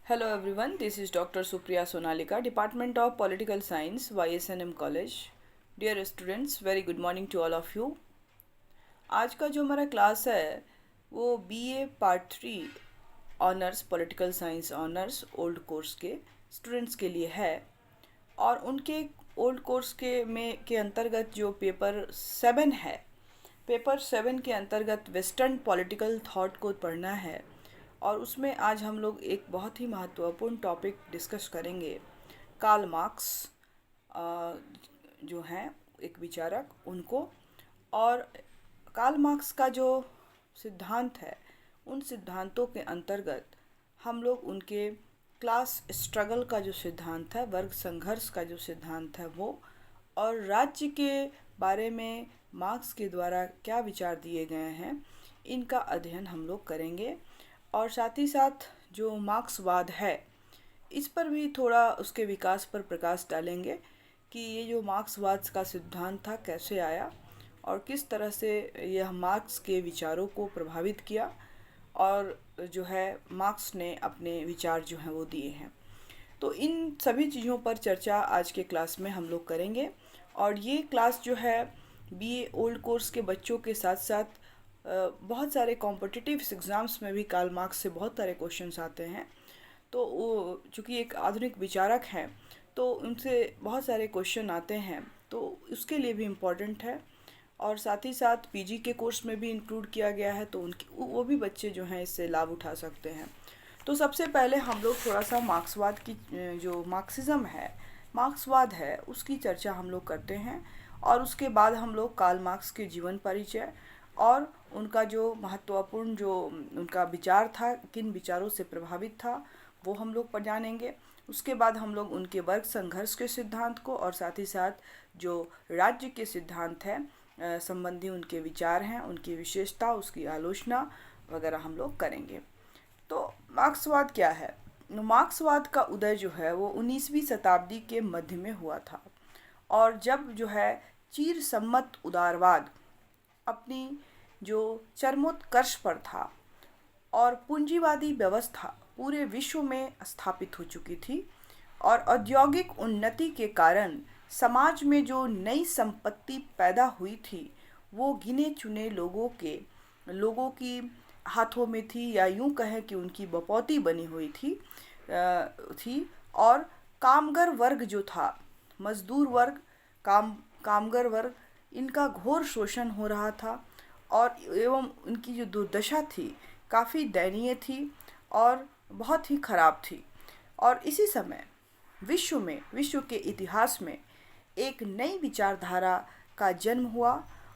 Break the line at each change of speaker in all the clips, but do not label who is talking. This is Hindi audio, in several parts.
Hello everyone, this is Dr. Supriya Sonalika, Department of Political Science, YSNM College. Dear students, very good morning to all of you. आज का जो हमारा क्लास है वो BA part 3 honours political science honours old course के स्टूडेंट्स के लिए है और उनके ओल्ड कोर्स के अंतर्गत जो पेपर 7 है, पेपर 7 के अंतर्गत वेस्टर्न पॉलिटिकल थॉट को पढ़ना है और उसमें आज हम लोग एक बहुत ही महत्वपूर्ण टॉपिक डिस्कस करेंगे। कार्ल मार्क्स जो हैं एक विचारक, उनको और कार्ल मार्क्स का जो सिद्धांत है उन सिद्धांतों के अंतर्गत हम लोग उनके क्लास स्ट्रगल का जो सिद्धांत है, वर्ग संघर्ष का जो सिद्धांत है वो, और राज्य के बारे में मार्क्स के द्वारा क्या विचार दिए गए हैं, इनका अध्ययन हम लोग करेंगे। और साथ ही साथ जो मार्क्सवाद है इस पर भी थोड़ा उसके विकास पर प्रकाश डालेंगे कि ये जो मार्क्सवाद का सिद्धांत था कैसे आया और किस तरह से यह मार्क्स के विचारों को प्रभावित किया और जो है मार्क्स ने अपने विचार जो हैं वो दिए हैं। तो इन सभी चीज़ों पर चर्चा आज के क्लास में हम लोग करेंगे। और ये क्लास जो है बीए ओल्ड कोर्स के बच्चों के साथ साथ बहुत सारे कॉम्पिटिटिव एग्ज़ाम्स में भी कार्ल मार्क्स से बहुत सारे क्वेश्चंस आते हैं। तो वो चूँकि एक आधुनिक विचारक हैं तो उनसे बहुत सारे क्वेश्चन आते हैं, तो उसके लिए भी इम्पोर्टेंट है। और साथ ही साथ पीजी के कोर्स में भी इंक्लूड किया गया है, तो उनके वो भी बच्चे जो हैं इससे लाभ उठा सकते हैं। तो सबसे पहले हम लोग थोड़ा सा मार्क्सवाद की जो मार्क्सिज़म है, मार्क्सवाद है, उसकी चर्चा हम लोग करते हैं और उसके बाद हम लोग कार्ल मार्क्स के जीवन परिचय और उनका जो महत्वपूर्ण जो उनका विचार था, किन विचारों से प्रभावित था, वो हम लोग पर जानेंगे। उसके बाद हम लोग उनके वर्ग संघर्ष के सिद्धांत को और साथ ही साथ जो राज्य के सिद्धांत है संबंधी उनके विचार हैं, उनकी विशेषता, उसकी आलोचना वगैरह हम लोग करेंगे। तो मार्क्सवाद क्या है? मार्क्सवाद का उदय जो है वो 19वीं शताब्दी के मध्य में हुआ था और जब जो है चीर सम्मत उदारवाद अपनी जो चरमोत्कर्ष पर था और पूंजीवादी व्यवस्था पूरे विश्व में स्थापित हो चुकी थी और औद्योगिक उन्नति के कारण समाज में जो नई संपत्ति पैदा हुई थी वो गिने चुने लोगों की हाथों में थी, या यूं कहें कि उनकी बपौती बनी हुई थी। और कामगर वर्ग जो था, मजदूर वर्ग, कामगर वर्ग, इनका घोर शोषण हो रहा था और एवं उनकी जो दुर्दशा थी काफ़ी दयनीय थी और बहुत ही ख़राब थी। और इसी समय विश्व के इतिहास में एक नई विचारधारा का जन्म हुआ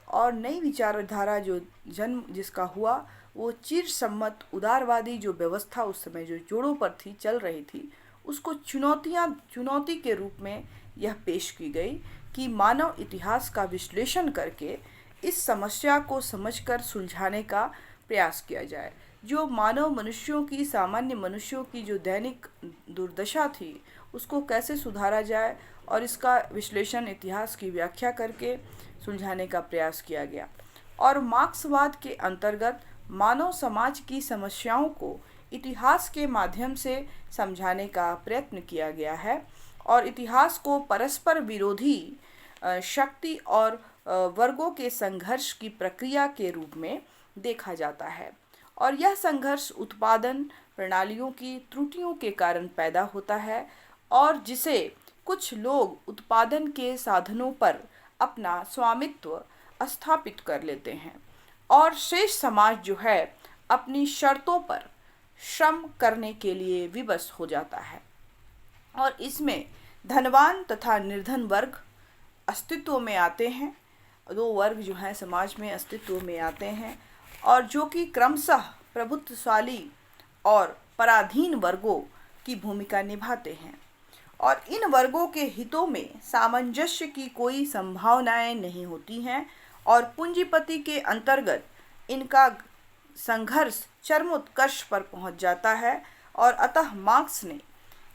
और नई विचारधारा जो जन्म जिसका हुआ वो चिर सम्मत उदारवादी जो व्यवस्था उस समय जो जोड़ों पर थी, चल रही थी, उसको चुनौती के रूप में यह पेश की गई कि मानव इतिहास का विश्लेषण करके इस समस्या को समझकर सुलझाने का प्रयास किया जाए। जो सामान्य मनुष्यों की जो दैनिक दुर्दशा थी उसको कैसे सुधारा जाए और इसका विश्लेषण, इतिहास की व्याख्या करके सुलझाने का प्रयास किया गया। और मार्क्सवाद के अंतर्गत मानव समाज की समस्याओं को इतिहास के माध्यम से समझाने का प्रयत्न किया गया है और इतिहास को परस्पर विरोधी शक्ति और वर्गों के संघर्ष की प्रक्रिया के रूप में देखा जाता है और यह संघर्ष उत्पादन प्रणालियों की त्रुटियों के कारण पैदा होता है और जिसे कुछ लोग उत्पादन के साधनों पर अपना स्वामित्व स्थापित कर लेते हैं और शेष समाज जो है अपनी शर्तों पर श्रम करने के लिए विवश हो जाता है। और इसमें धनवान तथा निर्धन वर्ग अस्तित्व में आते हैं, दो वर्ग जो हैं समाज में अस्तित्व में आते हैं और जो कि क्रमशः प्रभुत्वशाली और पराधीन वर्गों की भूमिका निभाते हैं और इन वर्गों के हितों में सामंजस्य की कोई संभावनाएं नहीं होती हैं और पूंजीपति के अंतर्गत इनका संघर्ष चरमोत्कर्ष पर पहुंच जाता है और अतः मार्क्स ने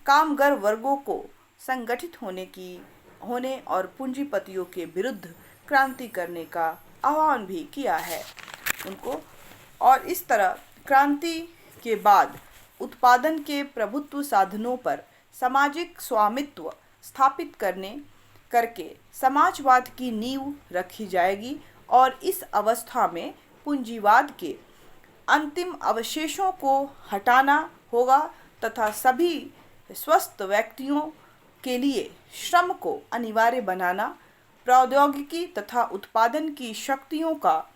कामगर वर्गों को संगठित होने और पूंजीपतियों के विरुद्ध क्रांति करने का आह्वान भी किया है उनको। और इस तरह क्रांति के बाद उत्पादन के प्रभुत्व साधनों पर सामाजिक स्वामित्व स्थापित करके समाजवाद की नींव रखी जाएगी और इस अवस्था में पूंजीवाद के अंतिम अवशेषों को हटाना होगा तथा सभी स्वस्थ व्यक्तियों के लिए श्रम को अनिवार्य बनाना, प्रौद्योगिकी तथा उत्पादन की शक्तियों का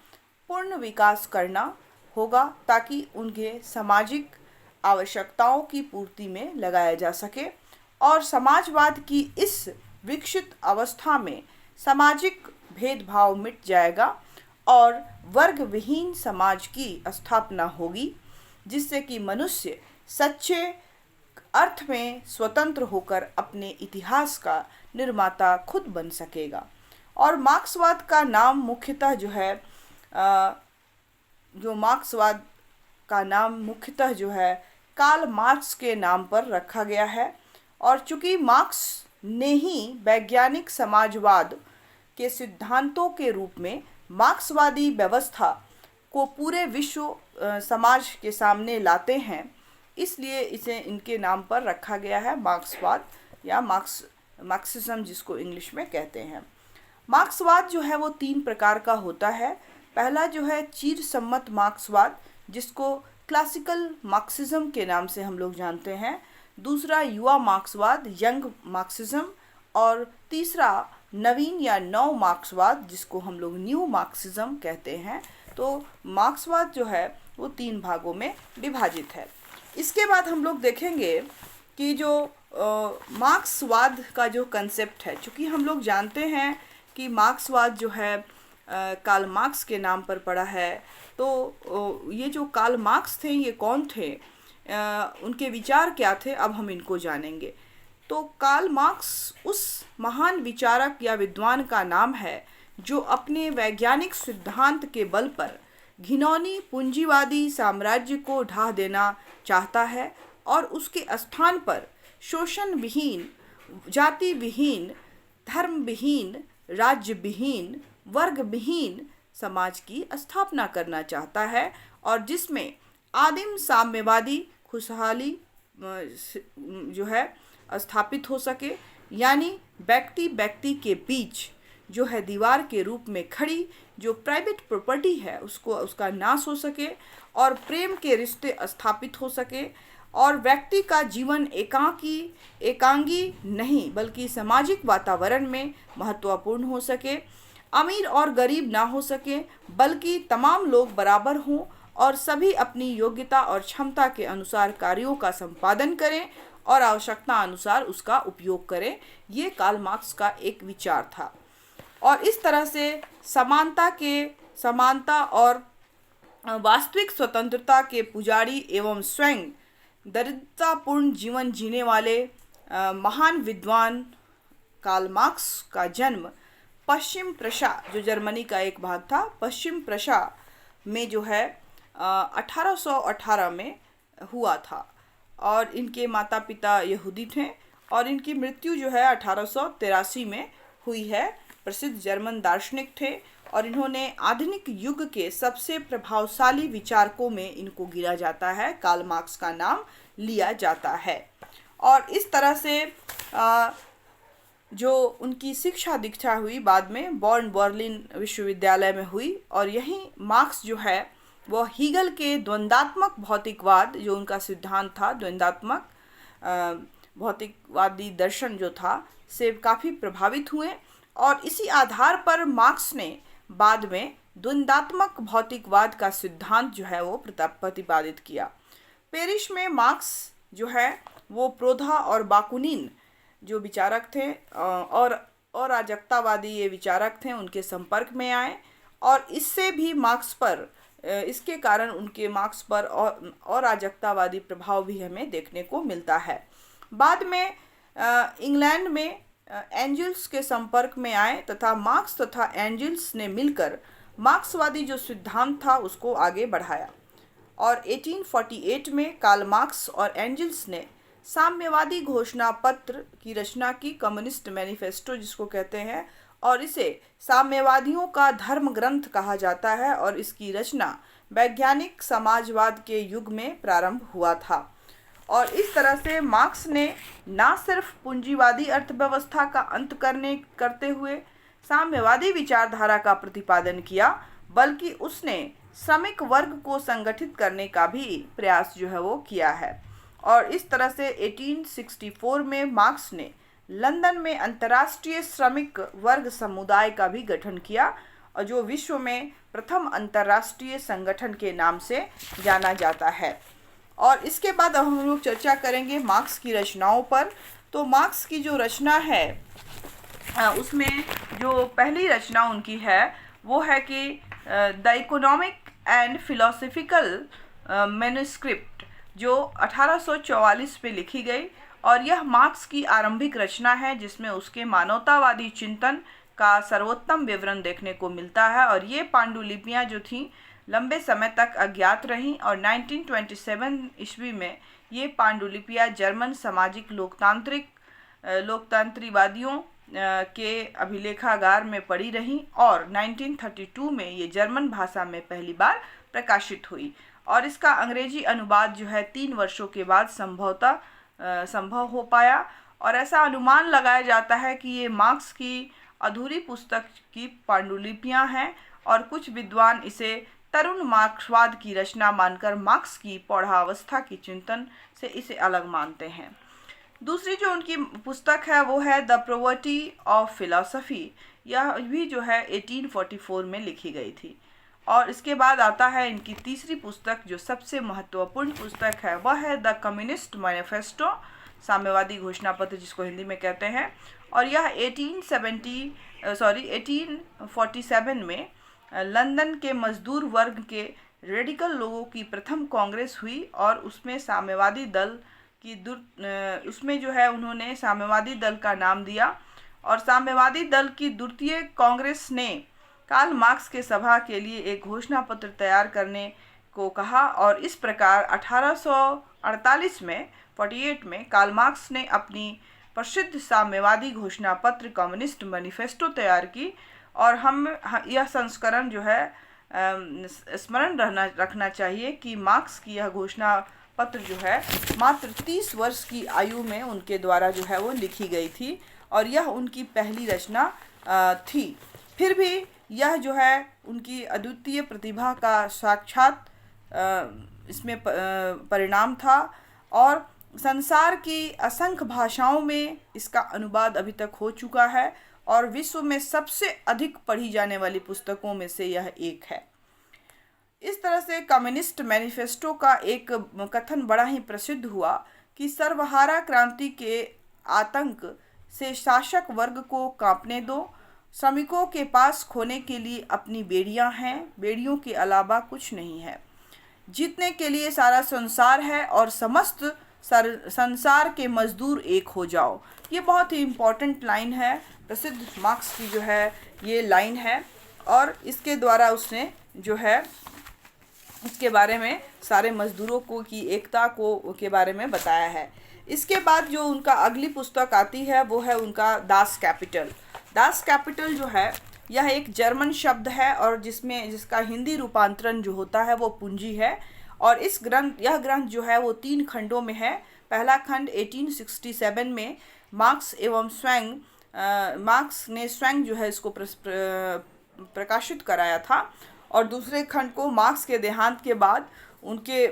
पूर्ण विकास करना होगा ताकि उनके सामाजिक आवश्यकताओं की पूर्ति में लगाया जा सके और समाजवाद की इस विकसित अवस्था में सामाजिक भेदभाव मिट जाएगा और वर्ग विहीन समाज की स्थापना होगी, जिससे कि मनुष्य सच्चे अर्थ में स्वतंत्र होकर अपने इतिहास का निर्माता खुद बन सकेगा। और मार्क्सवाद का नाम मुख्यतः मार्क्सवाद का नाम मुख्यतः कार्ल मार्क्स के नाम पर रखा गया है। और चूंकि मार्क्स ने ही वैज्ञानिक समाजवाद के सिद्धांतों के रूप में मार्क्सवादी व्यवस्था को पूरे विश्व समाज के सामने लाते हैं, इसलिए इसे इनके नाम पर रखा गया है मार्क्सवाद या मार्क्सिज्म जिसको इंग्लिश में कहते हैं। मार्क्सवाद वो 3 प्रकार का होता है। पहला चिरसम्मत मार्क्सवाद जिसको क्लासिकल मार्क्सिज्म के नाम से हम लोग जानते हैं। दूसरा युवा मार्क्सवाद यंग मार्क्सिज्म और तीसरा नवीन या नव मार्क्सवाद जिसको हम लोग न्यू मार्क्सिज्म कहते हैं। तो मार्क्सवाद वो 3 भागों में विभाजित है। इसके बाद हम लोग देखेंगे कि जो मार्क्सवाद का जो कंसेप्ट है, चूँकि हम लोग जानते हैं कि मार्क्सवाद कार्ल मार्क्स के नाम पर पड़ा है, तो ये जो कार्ल मार्क्स थे ये कौन थे, उनके विचार क्या थे, अब हम इनको जानेंगे। तो कार्ल मार्क्स उस महान विचारक या विद्वान का नाम है जो अपने वैज्ञानिक सिद्धांत के बल पर घिनौनी पूंजीवादी साम्राज्य को ढा देना चाहता है और उसके स्थान पर शोषण विहीन, जाति विहीन, धर्म विहीन, राज्य विहीन, वर्ग विहीन समाज की स्थापना करना चाहता है और जिसमें आदिम साम्यवादी खुशहाली स्थापित हो सके, यानी व्यक्ति व्यक्ति के बीच दीवार के रूप में खड़ी जो प्राइवेट प्रॉपर्टी है उसको उसका नाश हो सके और प्रेम के रिश्ते स्थापित हो सके और व्यक्ति का जीवन एकांगी नहीं बल्कि सामाजिक वातावरण में महत्वपूर्ण हो सके, अमीर और गरीब ना हो सके बल्कि तमाम लोग बराबर हों और सभी अपनी योग्यता और क्षमता के अनुसार कार्यों का संपादन करें और आवश्यकता अनुसार उसका उपयोग करें। ये कार्ल मार्क्स का एक विचार था और इस तरह से समानता और वास्तविक स्वतंत्रता के पुजारी एवं स्वयं दरिद्रतापूर्ण जीवन जीने वाले महान विद्वान कार्ल मार्क्स का जन्म पश्चिम प्रशा जो जर्मनी का एक भाग था, पश्चिम प्रशा में 1818 में हुआ था और इनके माता पिता यहूदी थे और इनकी मृत्यु 1883 में हुई है। प्रसिद्ध जर्मन दार्शनिक थे और इन्होंने आधुनिक युग के सबसे प्रभावशाली विचारकों में इनको गिना जाता है, कार्ल मार्क्स का नाम लिया जाता है। और इस तरह से जो उनकी शिक्षा दीक्षा हुई बाद में बर्लिन विश्वविद्यालय में हुई और यही मार्क्स वह हीगल के द्वंद्वात्मक भौतिकवाद जो उनका सिद्धांत था, द्वंद्वात्मक भौतिकवादी दर्शन जो था से काफ़ी प्रभावित हुए और इसी आधार पर मार्क्स ने बाद में द्वंद्वात्मक भौतिकवाद का सिद्धांत वो प्रतिपादित किया। पेरिस में मार्क्स वो प्रोधा और बाकुनिन जो विचारक थे और अराजकतावादी ये विचारक थे उनके संपर्क में आए और इससे भी मार्क्स पर इसके कारण उनके मार्क्स पर और अराजकतावादी प्रभाव भी हमें देखने को मिलता है। बाद में इंग्लैंड में एंजल्स के संपर्क में आए तथा मार्क्स तथा एंजल्स ने मिलकर मार्क्सवादी जो सिद्धांत था उसको आगे बढ़ाया और 1848 में कार्ल मार्क्स और एंजल्स ने साम्यवादी घोषणा पत्र की रचना की, कम्युनिस्ट मैनिफेस्टो जिसको कहते हैं, और इसे साम्यवादियों का धर्म ग्रंथ कहा जाता है और इसकी रचना वैज्ञानिक समाजवाद के युग में प्रारंभ हुआ था। और इस तरह से मार्क्स ने ना सिर्फ पूंजीवादी अर्थव्यवस्था का अंत करते हुए साम्यवादी विचारधारा का प्रतिपादन किया, बल्कि उसने श्रमिक वर्ग को संगठित करने का भी प्रयास जो है वो किया है। और इस तरह से 1864 में मार्क्स ने लंदन में अंतर्राष्ट्रीय श्रमिक वर्ग समुदाय का भी गठन किया, और जो विश्व में प्रथम अंतर्राष्ट्रीय संगठन के नाम से जाना जाता है। और इसके बाद अब हम लोग चर्चा करेंगे मार्क्स की रचनाओं पर। तो मार्क्स की जो रचना है उसमें जो पहली रचना उनकी है वो है कि the economic and philosophical manuscript, जो 1844 में लिखी गई, और यह मार्क्स की आरंभिक रचना है जिसमें उसके मानवतावादी चिंतन का सर्वोत्तम विवरण देखने को मिलता है। और ये पांडुलिपियाँ जो थीं लंबे समय तक अज्ञात रहीं, और 1927 ईस्वी में ये पांडुलिपियाँ जर्मन सामाजिक लोकतांत्रिकवादियों के अभिलेखागार में पड़ी रहीं, और 1932 में ये जर्मन भाषा में पहली बार प्रकाशित हुई। और इसका अंग्रेजी अनुवाद जो है 3 वर्षों के बाद संभव हो पाया। और ऐसा अनुमान लगाया जाता है कि ये मार्क्स की अधूरी पुस्तक की पांडुलिपियाँ हैं, और कुछ विद्वान इसे तरुण मार्क्सवाद की रचना मानकर मार्क्स की प्रौढ़ावस्था की चिंतन से इसे अलग मानते हैं। दूसरी जो उनकी पुस्तक है वो है द पॉवर्टी ऑफ फिलॉसफी। यह भी जो है 1844 में लिखी गई थी। और इसके बाद आता है इनकी तीसरी पुस्तक, जो सबसे महत्वपूर्ण पुस्तक है, वह है द कम्युनिस्ट मैनिफेस्टो, साम्यवादी घोषणा पत्र जिसको हिंदी में कहते हैं। और यह 1847 में लंदन के मजदूर वर्ग के रेडिकल लोगों की प्रथम कांग्रेस हुई, और उसमें साम्यवादी दल की उसमें जो है उन्होंने साम्यवादी दल का नाम दिया। और साम्यवादी दल की द्वितीय कांग्रेस ने कार्ल मार्क्स के सभा के लिए एक घोषणा पत्र तैयार करने को कहा, और इस प्रकार 1848 में कार्ल मार्क्स ने अपनी प्रसिद्ध साम्यवादी घोषणा पत्र कम्युनिस्ट मैनिफेस्टो तैयार की। और हम यह संस्करण जो है स्मरण रखना चाहिए कि मार्क्स की यह घोषणा पत्र जो है मात्र 30 वर्ष की आयु में उनके द्वारा जो है वो लिखी गई थी, और यह उनकी पहली रचना थी। फिर भी यह जो है उनकी अद्वितीय प्रतिभा का साक्षात इसमें परिणाम था, और संसार की असंख्य भाषाओं में इसका अनुवाद अभी तक हो चुका है, और विश्व में सबसे अधिक पढ़ी जाने वाली पुस्तकों में से यह एक है। इस तरह से कम्युनिस्ट मैनिफेस्टो का एक कथन बड़ा ही प्रसिद्ध हुआ कि सर्वहारा क्रांति के आतंक से शासक वर्ग को कांपने दो, श्रमिकों के पास खोने के लिए अपनी बेड़ियां हैं, बेड़ियों के अलावा कुछ नहीं है, जीतने के लिए सारा संसार है, और समस्त संसार के मजदूर एक हो जाओ। ये बहुत ही इम्पोर्टेंट लाइन है, प्रसिद्ध मार्क्स की जो है ये लाइन है, और इसके द्वारा उसने जो है इसके बारे में सारे मजदूरों को की एकता को के बारे में बताया है। इसके बाद जो उनका अगली पुस्तक आती है वो है उनका दास कैपिटल। दास कैपिटल जो है यह एक जर्मन शब्द है, और जिसका हिंदी रूपांतरण जो होता है वो पूंजी है। और यह ग्रंथ जो है वो 3 खंडों में है। पहला खंड 1867 में मार्क्स ने स्वयं जो है इसको प्रकाशित कराया था, और दूसरे खंड को मार्क्स के देहांत के बाद उनके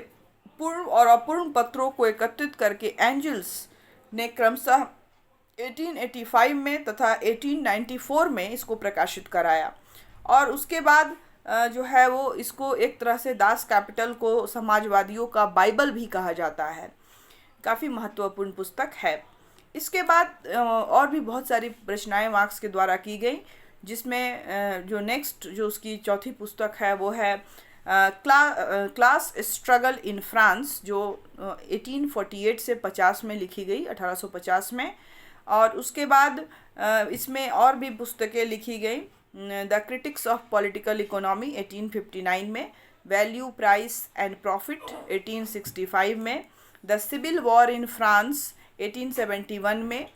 पूर्ण और अपूर्ण पत्रों को एकत्रित करके एंजल्स ने क्रमशः 1885 में तथा 1894 में इसको प्रकाशित कराया। और उसके बाद जो है वो इसको एक तरह से दास कैपिटल को समाजवादियों का बाइबल भी कहा जाता है। काफ़ी महत्वपूर्ण पुस्तक है। इसके बाद और भी बहुत सारी रचनाएं मार्क्स के द्वारा की गई, जिसमें जो नेक्स्ट जो उसकी चौथी पुस्तक है वो है क्लास स्ट्रगल इन फ्रांस, जो 1848 से 50 में लिखी गई, 1850 में। और उसके बाद इसमें और भी पुस्तकें लिखी गई, the critics of political economy 1859 में, वैल्यू प्राइस एंड प्रॉफिट 1865 में, the civil war in France 1871 में,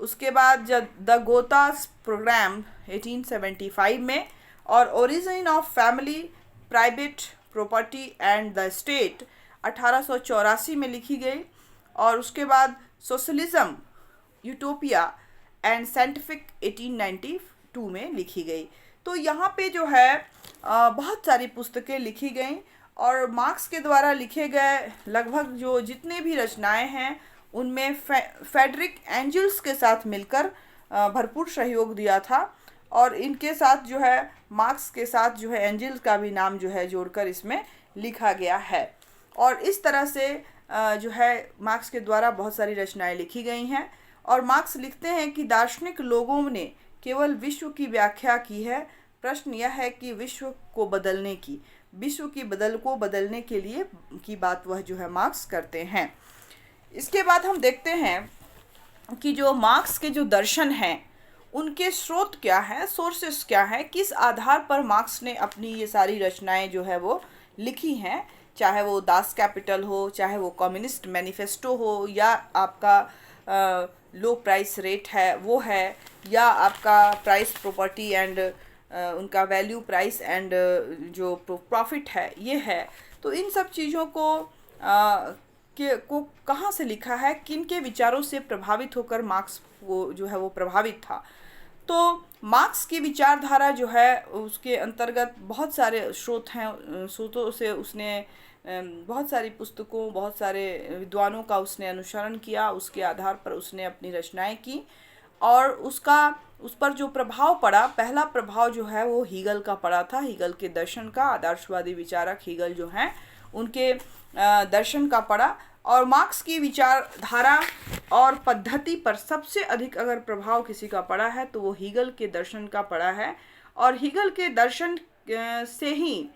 उसके बाद जब द गोतास प्रोग्राम 1875 में, और origin of family, private property and the state 1884 में लिखी गई। और उसके बाद सोशलिज्म यूटोपिया एंड साइंटिफिक 1892 में लिखी गई। तो यहाँ पे जो है बहुत सारी पुस्तकें लिखी गई और मार्क्स के द्वारा लिखे गए लगभग जो जितने भी रचनाएं हैं उनमें फ्रेडरिक एंजल्स के साथ मिलकर भरपूर सहयोग दिया था और इनके साथ जो है मार्क्स के साथ जो है एंजल्स का भी नाम जो है जोड़कर इसमें लिखा गया है। और इस तरह से जो है मार्क्स के द्वारा बहुत सारी रचनाएं लिखी गई हैं और मार्क्स लिखते हैं कि दार्शनिक लोगों ने केवल विश्व की व्याख्या की है, प्रश्न यह है कि विश्व को बदलने के लिए की बात वह जो है मार्क्स करते हैं। इसके बाद हम देखते हैं कि जो मार्क्स के जो दर्शन हैं उनके स्रोत क्या है, सोर्सेस क्या है, किस आधार पर मार्क्स ने अपनी ये सारी रचनाएं जो है वो लिखी हैं, चाहे वो दास कैपिटल हो, चाहे वो कम्युनिस्ट मैनिफेस्टो हो, या आपका लो प्राइस रेट है वो है, या आपका प्राइस प्रॉपर्टी एंड उनका वैल्यू प्राइस एंड जो प्रॉफिट है ये है। तो इन सब चीज़ों को कहाँ से लिखा है, किन के विचारों से प्रभावित होकर मार्क्स वो जो है वो प्रभावित था। तो मार्क्स की विचारधारा जो है उसके अंतर्गत बहुत सारे स्रोत हैं, स्रोतों से उसने बहुत सारी पुस्तकों, बहुत सारे विद्वानों का उसने अनुसरण किया, उसके आधार पर उसने अपनी रचनाएं की और उस पर जो प्रभाव पड़ा, पहला प्रभाव जो है वो हीगल का पड़ा था, हीगल के दर्शन का, आदर्शवादी विचारक हीगल जो हैं उनके दर्शन का पड़ा। और मार्क्स की विचारधारा और पद्धति पर सबसे अधिक अगर प्रभाव किसी का पड़ा है तो वो हीगल के दर्शन का पड़ा है और हीगल के दर्शन से ही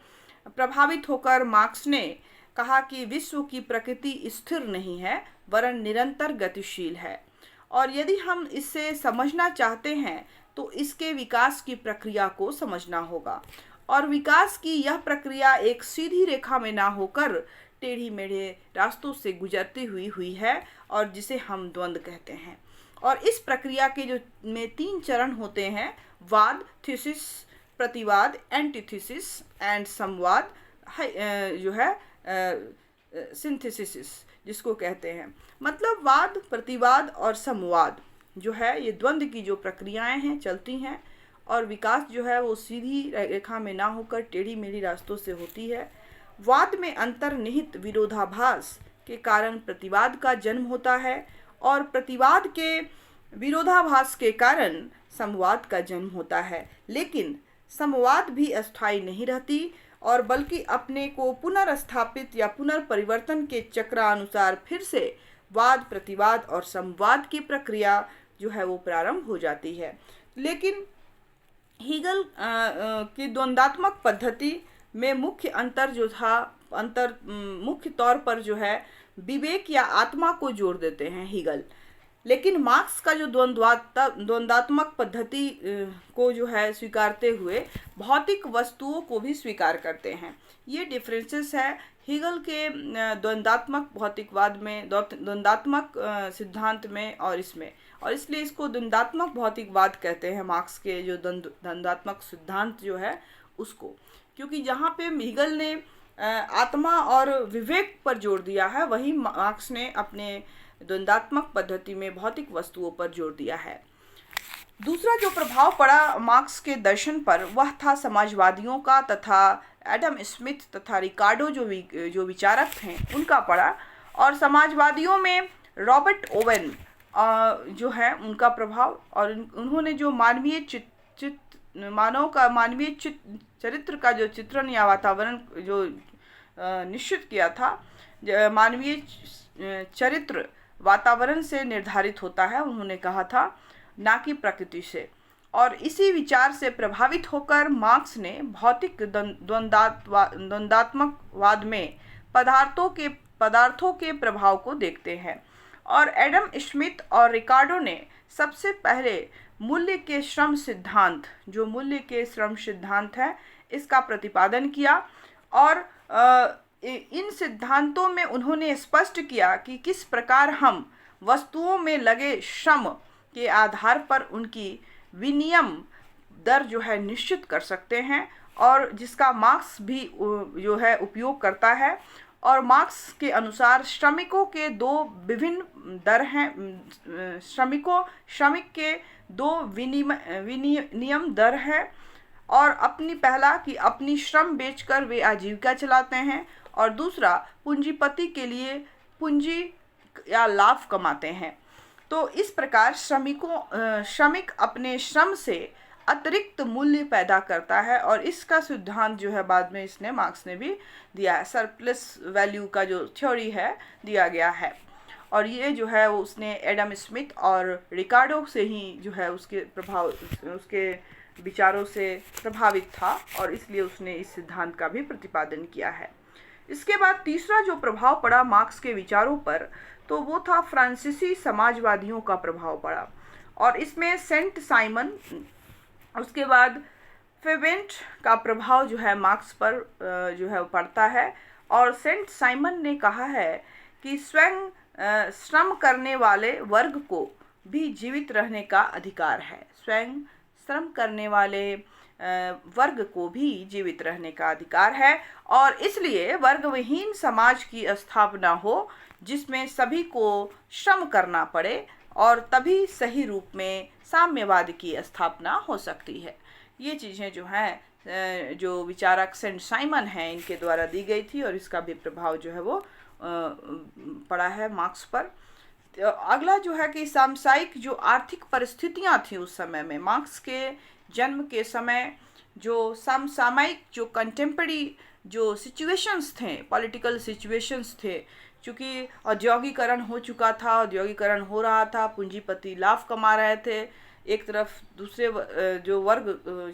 प्रभावित होकर मार्क्स ने कहा कि विश्व की प्रकृति स्थिर नहीं है वरन निरंतर गतिशील है और यदि हम इसे समझना चाहते हैं तो इसके विकास की प्रक्रिया को समझना होगा और विकास की यह प्रक्रिया एक सीधी रेखा में ना होकर टेढ़ी मेढ़े रास्तों से गुजरती हुई है और जिसे हम द्वंद्व कहते हैं। और इस प्रक्रिया के जो में 3 चरण होते हैं, वाद, थीसिस, प्रतिवाद, एंटीथीसिस एंड संवाद, जो है सिंथेसिस जिसको कहते हैं। मतलब वाद, प्रतिवाद और संवाद जो है ये द्वंद्व की जो प्रक्रियाएं हैं चलती हैं और विकास जो है वो सीधी रेखा में ना होकर टेढ़ी मेढ़ी रास्तों से होती है। वाद में अंतर्निहित विरोधाभास के कारण प्रतिवाद का जन्म होता है और प्रतिवाद के विरोधाभास के कारण संवाद का जन्म होता है। लेकिन संवाद भी अस्थायी नहीं रहती और बल्कि अपने को पुनर्स्थापित या पुनर्परिवर्तन के चक्रानुसार फिर से वाद, प्रतिवाद और संवाद की प्रक्रिया जो है वो प्रारंभ हो जाती है। लेकिन हीगल की द्वंद्वात्मक पद्धति में मुख्य अंतर जो था, मुख्य तौर पर जो है विवेक या आत्मा को जोड़ देते हैं हीगल। लेकिन मार्क्स का जो द्वंद्वात्मक पद्धति को जो है स्वीकारते हुए भौतिक वस्तुओं को भी स्वीकार करते हैं। ये डिफरेंसेस है हीगल के द्वंद्वात्मक भौतिकवाद में, द्वंद्वात्मक सिद्धांत में और इसमें, और इसलिए इसको द्वंद्वात्मक भौतिकवाद कहते हैं मार्क्स के जो द्वंद्वात्मक सिद्धांत जो है उसको, क्योंकि जहाँ पे हीगल ने आत्मा और विवेक पर जोर दिया है वहीं मार्क्स ने अपने द्वंद्वात्मक पद्धति में भौतिक वस्तुओं पर जोर दिया है। दूसरा जो प्रभाव पड़ा मार्क्स के दर्शन पर वह था समाजवादियों का तथा एडम स्मिथ तथा रिकार्डो जो विचारक थे उनका पड़ा। और समाजवादियों में रॉबर्ट ओवेन जो है उनका प्रभाव, और उन्होंने जो मानवीय चरित्र का जो चित्रण या वातावरण जो निश्चित किया था, मानवीय चरित्र वातावरण से निर्धारित होता है, उन्होंने कहा था, ना कि प्रकृति से। और इसी विचार से प्रभावित होकर मार्क्स ने भौतिक द्वंद्वात्मकवाद में पदार्थों के प्रभाव को देखते हैं। और एडम स्मिथ और रिकार्डो ने सबसे पहले मूल्य के श्रम सिद्धांत है इसका प्रतिपादन किया और इन सिद्धांतों में उन्होंने स्पष्ट किया कि किस प्रकार हम वस्तुओं में लगे श्रम के आधार पर उनकी विनिमय दर जो है निश्चित कर सकते हैं और जिसका मार्क्स भी जो है उपयोग करता है। और मार्क्स के अनुसार श्रमिकों के दो विभिन्न दर हैं, श्रमिक के दो विनियम दर है। और पहला कि अपनी श्रम बेचकर वे आजीविका चलाते हैं, और दूसरा पूंजीपति के लिए पूंजी या लाभ कमाते हैं। तो इस प्रकार श्रमिक अपने श्रम से अतिरिक्त मूल्य पैदा करता है, और इसका सिद्धांत जो है बाद में मार्क्स ने भी दिया है। सरप्लस वैल्यू का जो थ्योरी है दिया गया है, और ये जो है वो उसने एडम स्मिथ और रिकार्डो से ही जो है उसके विचारों से प्रभावित था, और इसलिए उसने इस सिद्धांत का भी प्रतिपादन किया है। इसके बाद तीसरा जो प्रभाव पड़ा मार्क्स के विचारों पर, तो वो था फ्रांसीसी समाजवादियों का प्रभाव पड़ा, और इसमें सेंट साइमन, उसके बाद फेबेंट का प्रभाव जो है मार्क्स पर जो है पड़ता है। और सेंट साइमन ने कहा है कि स्वयं श्रम करने वाले वर्ग को भी जीवित रहने का अधिकार है, स्वयं श्रम करने वाले वर्ग को भी जीवित रहने का अधिकार है, और इसलिए वर्गविहीन समाज की स्थापना हो जिसमें सभी को श्रम करना पड़े, और तभी सही रूप में साम्यवाद की स्थापना हो सकती है। ये चीज़ें जो हैं जो विचारक सेंट साइमन हैं इनके द्वारा दी गई थी, और इसका भी प्रभाव जो है वो पड़ा है मार्क्स पर। तो अगला जो है कि सामयिक जो आर्थिक परिस्थितियां थी उस समय में, मार्क्स के जन्म के समय जो समसामयिक जो कंटेम्पररी जो सिचुएशंस थे, पॉलिटिकल सिचुएशंस थे, चूँकि औद्योगिकरण हो चुका था, औद्योगिकरण हो रहा था, पूंजीपति लाभ कमा रहे थे एक तरफ, दूसरे जो वर्ग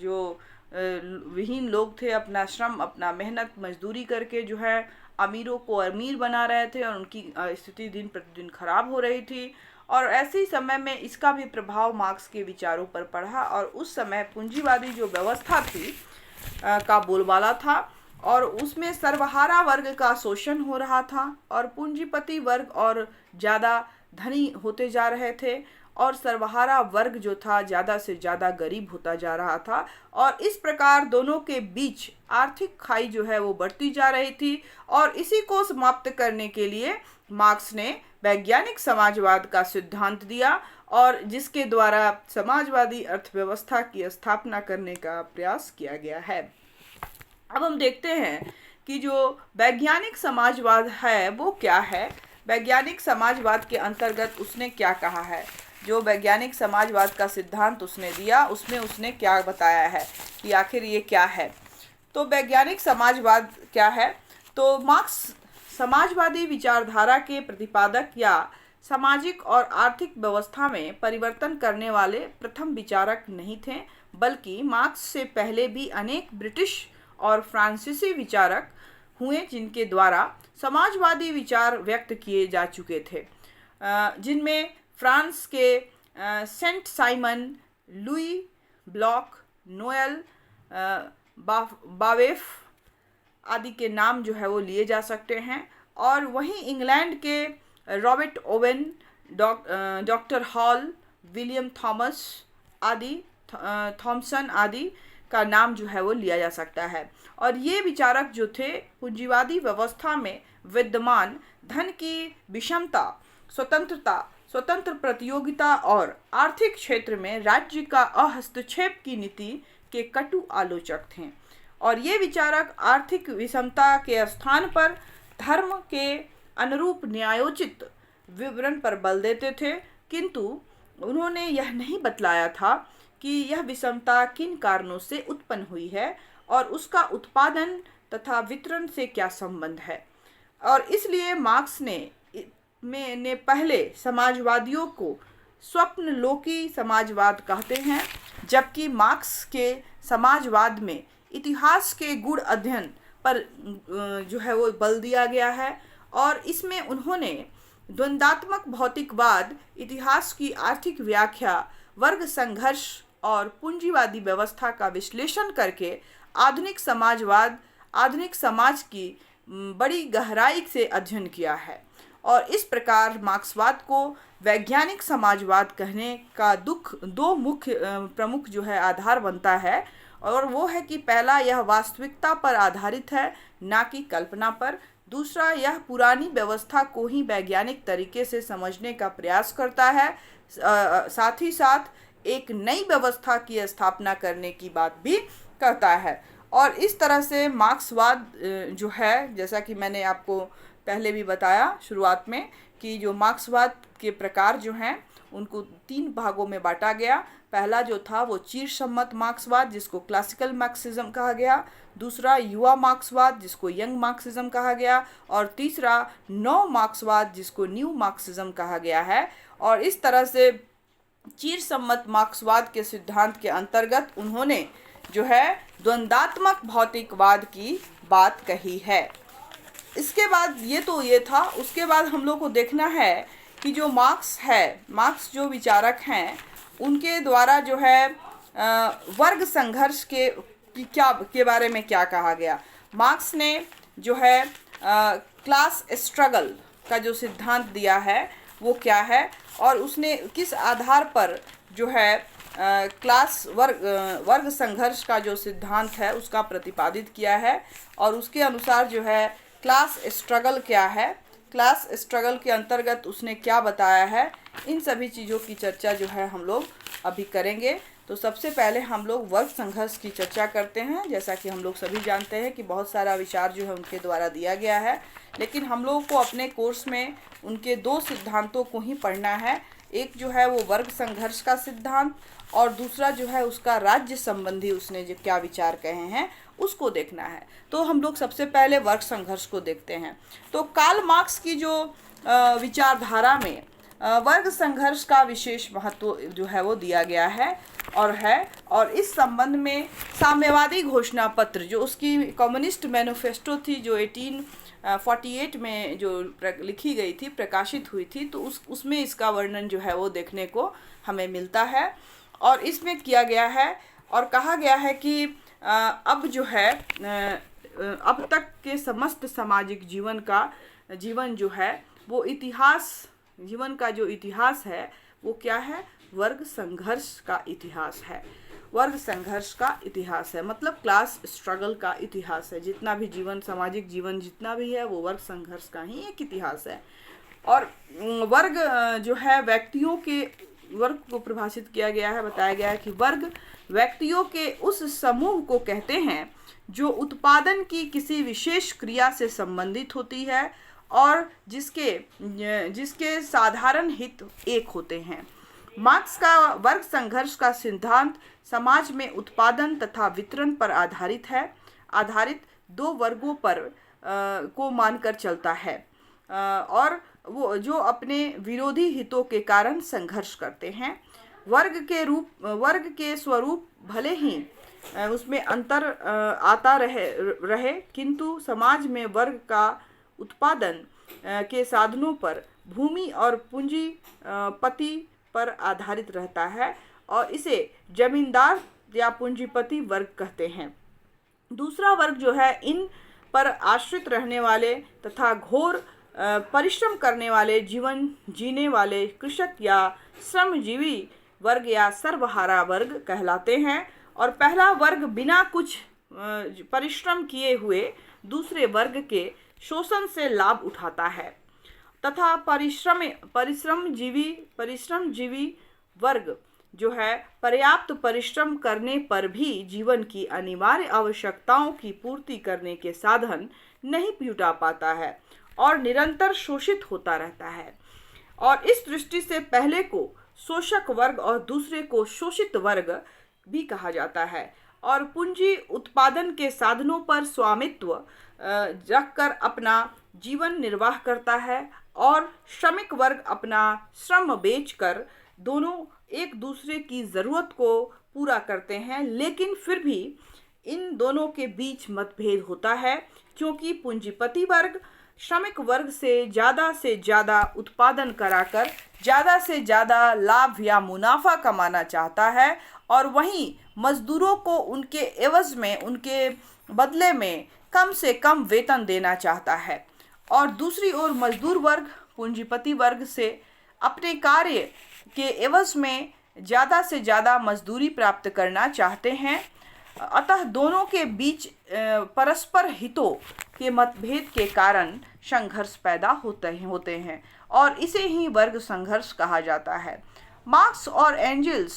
जो विहीन लोग थे अपना श्रम, अपना मेहनत मजदूरी करके जो है अमीरों को अमीर बना रहे थे, और उनकी स्थिति दिन प्रतिदिन खराब हो रही थी। और ऐसे ही समय में इसका भी प्रभाव मार्क्स के विचारों पर पड़ा, और उस समय पूंजीवादी जो व्यवस्था थी का बोलबाला था, और उसमें सर्वहारा वर्ग का शोषण हो रहा था, और पूंजीपति वर्ग और ज़्यादा धनी होते जा रहे थे, और सर्वहारा वर्ग जो था ज़्यादा से ज़्यादा गरीब होता जा रहा था, और इस प्रकार दोनों के बीच आर्थिक खाई जो है वो बढ़ती जा रही थी। और इसी को समाप्त करने के लिए मार्क्स ने वैज्ञानिक समाजवाद का सिद्धांत दिया, और जिसके द्वारा समाजवादी अर्थव्यवस्था की स्थापना करने का प्रयास किया गया है। अब हम देखते हैं कि जो वैज्ञानिक समाजवाद है वो क्या है। वैज्ञानिक समाजवाद के अंतर्गत उसने क्या कहा है, जो वैज्ञानिक समाजवाद का सिद्धांत उसने दिया उसमें उसने क्या बताया है कि आखिर ये क्या है। तो वैज्ञानिक समाजवाद क्या है, तो मार्क्स समाजवादी विचारधारा के प्रतिपादक या सामाजिक और आर्थिक व्यवस्था में परिवर्तन करने वाले प्रथम विचारक नहीं थे, बल्कि मार्क्स से पहले भी अनेक ब्रिटिश और फ्रांसीसी विचारक हुए जिनके द्वारा समाजवादी विचार व्यक्त किए जा चुके थे, जिनमें फ्रांस के Saint Simon, Louis Blanc, Noel Babeuf आदि के नाम जो है वो लिए जा सकते हैं। और वहीं इंग्लैंड के Robert Owen, doctor Hall, William Thomson आदि का नाम जो है वो लिया जा सकता है। और ये विचारक जो थे पूंजीवादी व्यवस्था में विद्यमान धन की विषमता, स्वतंत्र प्रतियोगिता और आर्थिक क्षेत्र में राज्य का हस्तक्षेप की नीति के कटु आलोचक थे। और ये विचारक आर्थिक विषमता के स्थान पर धर्म के अनुरूप न्यायोचित विवरण पर बल देते थे, किंतु उन्होंने यह नहीं बतलाया था कि यह विषमता किन कारणों से उत्पन्न हुई है और उसका उत्पादन तथा वितरण से क्या संबंध है। और इसलिए मार्क्स ने पहले समाजवादियों को स्वप्नलोकी समाजवाद कहते हैं, जबकि मार्क्स के समाजवाद में इतिहास के गूढ़ अध्ययन पर जो है वो बल दिया गया है। और इसमें उन्होंने द्वंद्वात्मक भौतिकवाद, इतिहास की आर्थिक व्याख्या, वर्ग संघर्ष और पूंजीवादी व्यवस्था का विश्लेषण करके आधुनिक समाज की बड़ी गहराई से अध्ययन किया है। और इस प्रकार मार्क्सवाद को वैज्ञानिक समाजवाद कहने का दो मुख्य प्रमुख जो है आधार बनता है, और वो है कि पहला, यह वास्तविकता पर आधारित है, ना कि कल्पना पर, दूसरा, यह पुरानी व्यवस्था को ही वैज्ञानिक तरीके से समझने का प्रयास करता है, साथ ही साथ एक नई व्यवस्था की स्थापना करने की बात भी करता है। और इस तरह से मार्क्सवाद जो है, जैसा कि मैंने आपको पहले भी बताया शुरुआत में, कि जो मार्क्सवाद के प्रकार जो हैं उनको 3 भागों में बांटा गया। पहला जो था वो चिर सम्मत मार्क्सवाद, जिसको क्लासिकल मार्क्सिज्म कहा गया। दूसरा, युवा मार्क्सवाद, जिसको यंग मार्क्सिज्म कहा गया। और तीसरा, नव मार्क्सवाद, जिसको न्यू मार्क्सिज्म कहा गया है। और इस तरह से चिर सम्मत मार्क्सवाद के सिद्धांत के अंतर्गत उन्होंने जो है द्वंद्वात्मक भौतिकवाद की बात कही है। इसके बाद ये था। उसके बाद हम लोग को देखना है कि जो मार्क्स जो विचारक हैं, उनके द्वारा जो है वर्ग संघर्ष के बारे में क्या कहा गया। मार्क्स ने जो है क्लास स्ट्रगल का जो सिद्धांत दिया है वो क्या है, और उसने किस आधार पर जो है वर्ग संघर्ष का जो सिद्धांत है उसका प्रतिपादित किया है, और उसके अनुसार जो है क्लास स्ट्रगल क्या है, क्लास स्ट्रगल के अंतर्गत उसने क्या बताया है। इन सभी चीज़ों की चर्चा जो है हम लोग अभी करेंगे। तो सबसे पहले हम लोग वर्ग संघर्ष की चर्चा करते हैं। जैसा कि हम लोग सभी जानते हैं कि बहुत सारा विचार जो है उनके द्वारा दिया गया है, लेकिन हम लोग को अपने कोर्स में उनके 2 सिद्धांतों को ही पढ़ना है। एक जो है वो वर्ग संघर्ष का सिद्धांत, और दूसरा जो है उसका राज्य संबंधी उसने जो क्या विचार कहे हैं उसको देखना है। तो हम लोग सबसे पहले वर्ग संघर्ष को देखते हैं। तो कार्ल मार्क्स की जो विचारधारा में वर्ग संघर्ष का विशेष महत्व जो है वो दिया गया है, और इस संबंध में साम्यवादी घोषणा पत्र जो उसकी कम्युनिस्ट मैनिफेस्टो थी, जो 1848 में जो लिखी गई थी, प्रकाशित हुई थी, तो उसमें इसका वर्णन जो है वो देखने को हमें मिलता है। और इसमें किया गया है और कहा गया है कि अब जो है अब तक के समस्त सामाजिक जीवन जो है वो जीवन का जो इतिहास है वो क्या है, वर्ग संघर्ष का इतिहास है। वर्ग संघर्ष का इतिहास है मतलब क्लास स्ट्रगल का इतिहास है। जितना भी सामाजिक जीवन जितना भी है वो वर्ग संघर्ष का ही एक इतिहास है। और वर्ग जो है वर्ग को परिभाषित किया गया है, बताया गया है कि वर्ग व्यक्तियों के उस समूह को कहते हैं जो उत्पादन की किसी विशेष क्रिया से संबंधित होती है और जिसके साधारण हित एक होते हैं। मार्क्स का वर्ग संघर्ष का सिद्धांत समाज में उत्पादन तथा वितरण पर आधारित 2 वर्गों पर को मानकर चलता है, और वो जो अपने विरोधी हितों के कारण संघर्ष करते हैं। वर्ग के स्वरूप भले ही उसमें अंतर आता रहे, किंतु समाज में वर्ग का उत्पादन के साधनों पर भूमि और पूंजीपति पर आधारित रहता है, और इसे जमींदार या पूंजीपति वर्ग कहते हैं। दूसरा वर्ग जो है इन पर आश्रित रहने वाले तथा घोर परिश्रम करने वाले जीवन जीने वाले कृषक या श्रमजीवी वर्ग या सर्वहारा वर्ग कहलाते हैं। और पहला वर्ग बिना कुछ परिश्रम किए हुए दूसरे वर्ग के शोषण से लाभ उठाता है, तथा परिश्रमजीवी वर्ग जो है पर्याप्त परिश्रम करने पर भी जीवन की अनिवार्य आवश्यकताओं की पूर्ति करने के साधन नहीं जुटा पाता है और निरंतर शोषित होता रहता है। और इस दृष्टि से पहले को शोषक वर्ग और दूसरे को शोषित वर्ग भी कहा जाता है। और पूंजी उत्पादन के साधनों पर स्वामित्व रखकर अपना जीवन निर्वाह करता है, और श्रमिक वर्ग अपना श्रम बेचकर दोनों एक दूसरे की ज़रूरत को पूरा करते हैं। लेकिन फिर भी इन दोनों के बीच मतभेद होता है, क्योंकि पूंजीपति वर्ग श्रमिक वर्ग से ज़्यादा उत्पादन कराकर ज़्यादा से ज़्यादा लाभ या मुनाफा कमाना चाहता है, और वहीं मजदूरों को उनके एवज में, उनके बदले में कम से कम वेतन देना चाहता है। और दूसरी ओर मजदूर वर्ग पूंजीपति वर्ग से अपने कार्य के एवज में ज़्यादा से ज़्यादा मजदूरी प्राप्त करना चाहते हैं। अतः दोनों के बीच परस्पर हितों के मतभेद के कारण संघर्ष पैदा होते हैं और इसे ही वर्ग संघर्ष कहा जाता है। मार्क्स और एंजेल्स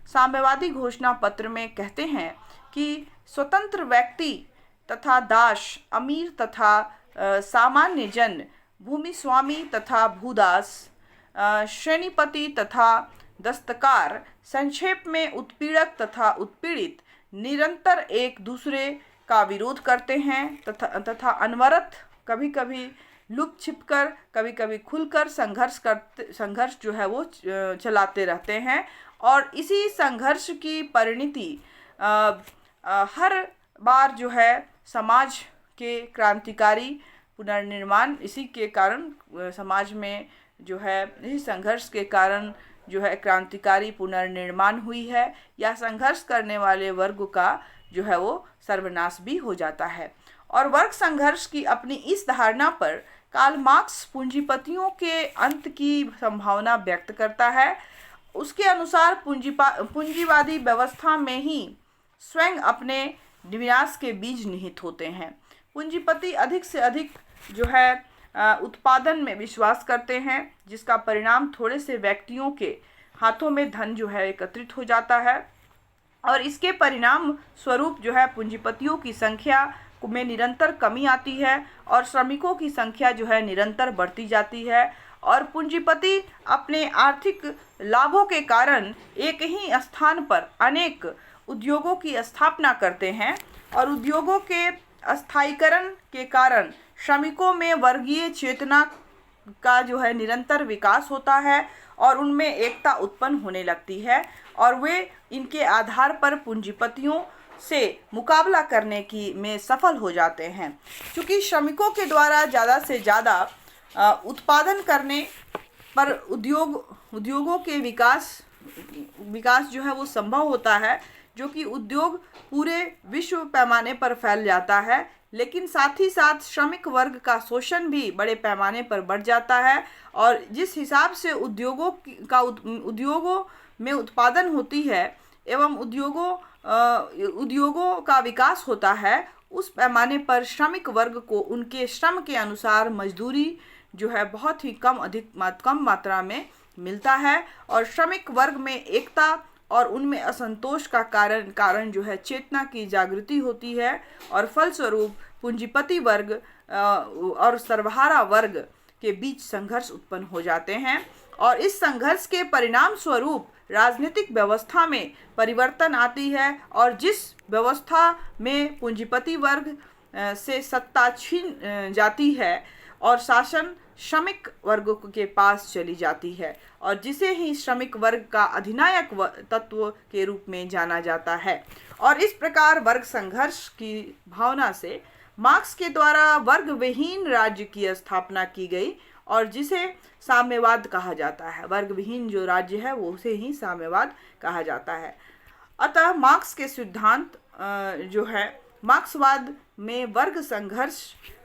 साम्यवादी घोषणा पत्र में कहते हैं कि स्वतंत्र व्यक्ति तथा दास, अमीर तथा सामान्य जन, भूमि स्वामी तथा भूदास, श्रेणीपति तथा दस्तकार, संक्षेप में उत्पीड़क तथा उत्पीड़ित, निरंतर एक दूसरे का विरोध करते हैं तथा अनवरत, कभी कभी लुक छिपकर, कभी कभी खुलकर संघर्ष जो है वो चलाते रहते हैं। और इसी संघर्ष की परिणति हर बार जो है समाज के क्रांतिकारी पुनर्निर्माण, इसी के कारण समाज में जो है इसी संघर्ष के कारण जो है क्रांतिकारी पुनर्निर्माण हुई है, या संघर्ष करने वाले वर्ग का जो है वो सर्वनाश भी हो जाता है। और वर्ग संघर्ष की अपनी इस धारणा पर कार्ल मार्क्स पूंजीपतियों के अंत की संभावना व्यक्त करता है। उसके अनुसार पूंजीवादी व्यवस्था में ही स्वयं अपने विनाश के बीज निहित होते हैं। पूंजीपति अधिक से अधिक जो है उत्पादन में विश्वास करते हैं, जिसका परिणाम थोड़े से व्यक्तियों के हाथों में धन जो है एकत्रित हो जाता है और इसके परिणाम स्वरूप जो है पूंजीपतियों की संख्या में निरंतर कमी आती है और श्रमिकों की संख्या जो है निरंतर बढ़ती जाती है। और पूंजीपति अपने आर्थिक लाभों के कारण एक ही स्थान पर अनेक उद्योगों की स्थापना करते हैं और उद्योगों के अस्थायीकरण के कारण श्रमिकों में वर्गीय चेतना का जो है निरंतर विकास होता है और उनमें एकता उत्पन्न होने लगती है और वे इनके आधार पर पूंजीपतियों से मुकाबला करने की में सफल हो जाते हैं। क्योंकि श्रमिकों के द्वारा ज़्यादा से ज़्यादा उत्पादन करने पर उद्योगों के विकास जो है वो संभव होता है, जो कि उद्योग पूरे विश्व पैमाने पर फैल जाता है। लेकिन साथ ही साथ श्रमिक वर्ग का शोषण भी बड़े पैमाने पर बढ़ जाता है और जिस हिसाब से उद्योगों में उत्पादन होती है एवं उद्योगों का विकास होता है, उस पैमाने पर श्रमिक वर्ग को उनके श्रम के अनुसार मजदूरी जो है बहुत ही कम मात्रा में मिलता है और श्रमिक वर्ग में एकता और उनमें असंतोष का कारण जो है चेतना की जागृति होती है और फलस्वरूप पूंजीपति वर्ग और सर्वहारा वर्ग के बीच संघर्ष उत्पन्न हो जाते हैं और इस संघर्ष के परिणाम स्वरूप राजनीतिक व्यवस्था में परिवर्तन आती है और जिस व्यवस्था में पूंजीपति वर्ग से सत्ता छीन जाती है और शासन श्रमिक वर्ग के पास चली जाती है और जिसे ही श्रमिक वर्ग का अधिनायक तत्व के रूप में जाना जाता है। और इस प्रकार वर्ग संघर्ष की भावना से मार्क्स के द्वारा वर्ग विहीन राज्य की स्थापना की गई और जिसे साम्यवाद कहा जाता है। वर्ग विहीन जो राज्य है वो उसे ही साम्यवाद कहा जाता है। अतः मार्क्स के सिद्धांत जो है मार्क्सवाद में वर्ग संघर्ष